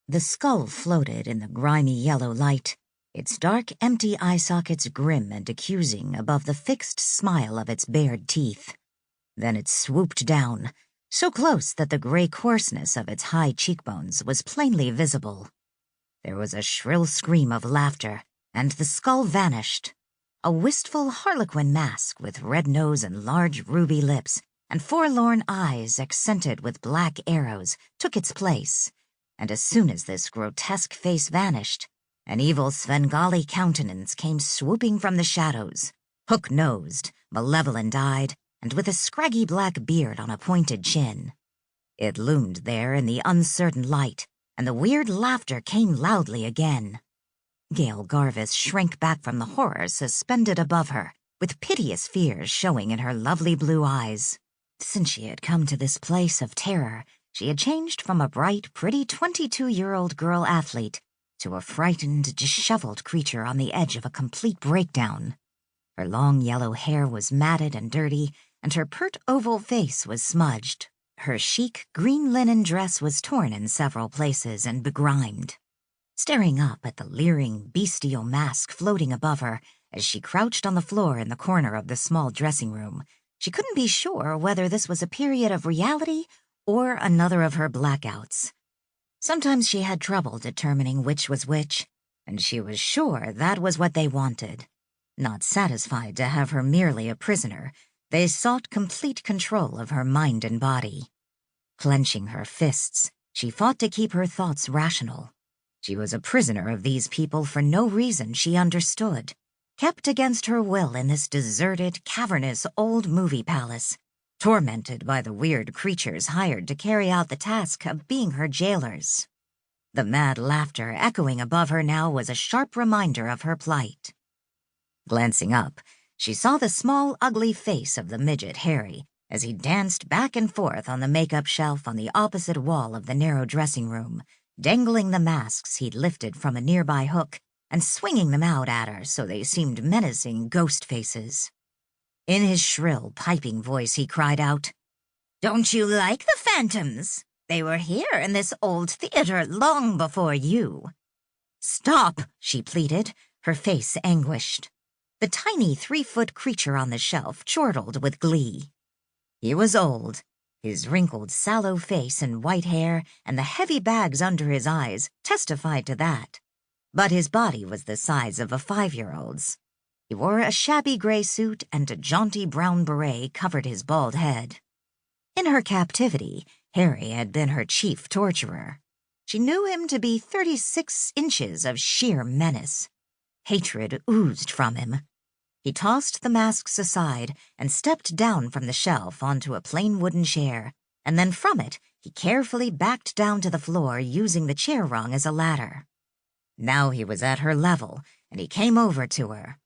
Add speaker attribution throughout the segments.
Speaker 1: The skull floated in the grimy yellow light, its dark, empty eye sockets grim and accusing above the fixed smile of its bared teeth. Then it swooped down, so close that the gray coarseness of its high cheekbones was plainly visible. There was a shrill scream of laughter, and the skull vanished. A wistful harlequin mask with red nose and large ruby lips and forlorn eyes accented with black arrows took its place, and as soon as this grotesque face vanished, an evil Svengali countenance came swooping from the shadows, hook-nosed, malevolent-eyed, and with a scraggy black beard on a pointed chin. It loomed there in the uncertain light, and the weird laughter came loudly again. Gale Garvis shrank back from the horror suspended above her, with piteous fears showing in her lovely blue eyes. Since she had come to this place of terror, she had changed from a bright, pretty 22-year-old girl athlete to a frightened, disheveled creature on the edge of a complete breakdown. Her long yellow hair was matted and dirty, and her pert oval face was smudged. Her chic green linen dress was torn in several places and begrimed. Staring up at the leering, bestial mask floating above her as she crouched on the floor in the corner of the small dressing room, she couldn't be sure whether this was a period of reality or another of her blackouts. Sometimes she had trouble determining which was which, and she was sure that was what they wanted. Not satisfied to have her merely a prisoner, they sought complete control of her mind and body. Clenching her fists, she fought to keep her thoughts rational. She was a prisoner of these people for no reason she understood, kept against her will in this deserted, cavernous old movie palace, tormented by the weird creatures hired to carry out the task of being her jailers. The mad laughter echoing above her now was a sharp reminder of her plight. Glancing up, she saw the small, ugly face of the midget Harry as he danced back and forth on the makeup shelf on the opposite wall of the narrow dressing room, dangling the masks he'd lifted from a nearby hook and swinging them out at her so they seemed menacing ghost faces. In his shrill, piping voice, he cried out, "Don't you like the phantoms? They were here in this old theater long before you." "Stop," she pleaded, her face anguished. The tiny 3-foot creature on the shelf chortled with glee. He was old. His wrinkled, sallow face and white hair and the heavy bags under his eyes testified to that. But his body was the size of a 5-year-old's. He wore a shabby gray suit and a jaunty brown beret covered his bald head. In her captivity, Harry had been her chief torturer. She knew him to be 36 inches of sheer menace. Hatred oozed from him. He tossed the masks aside and stepped down from the shelf onto a plain wooden chair, and then from it he carefully backed down to the floor using the chair rung as a ladder. Now he was at her level, and he came over to her.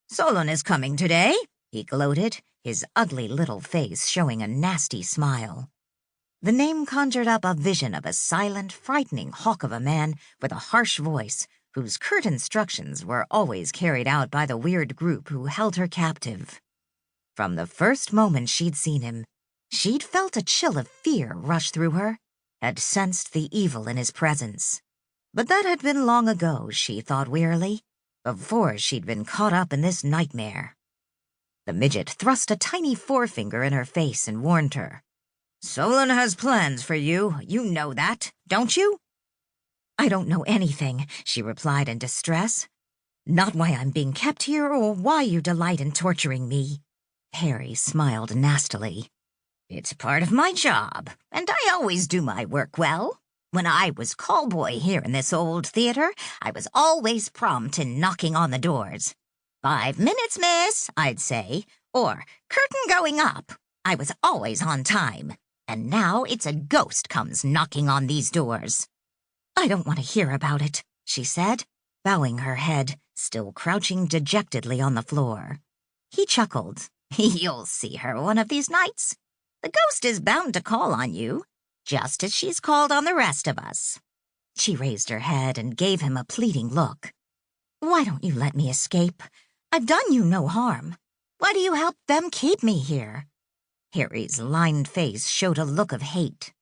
Speaker 1: "Solon is coming today," he gloated, his ugly little face showing a nasty smile. The name conjured up a vision of a silent, frightening hawk of a man with a harsh voice, whose curt instructions were always carried out by the weird group who held her captive. From the first moment she'd seen him, she'd felt a chill of fear rush through her, had sensed the evil in his presence. But that had been long ago, she thought wearily, before she'd been caught up in this nightmare. The midget thrust a tiny forefinger in her face and warned her. "Solon has plans for you. You know that, don't you?" "I don't know anything," she replied in distress. "Not why I'm being kept here or why you delight in torturing me." Harry smiled nastily. "It's part of my job, and I always do my work well. When I was callboy here in this old theater, I was always prompt in knocking on the doors. 5 minutes, miss," I'd say, or "curtain going up." I was always on time, and now it's a ghost comes knocking on these doors. "I don't want to hear about it," she said, bowing her head, still crouching dejectedly on the floor. He chuckled. "You'll see her one of these nights. The ghost is bound to call on you, just as she's called on the rest of us." She raised her head and gave him a pleading look. "Why don't you let me escape? I've done you no harm. Why do you help them keep me here?" Harry's lined face showed a look of hate.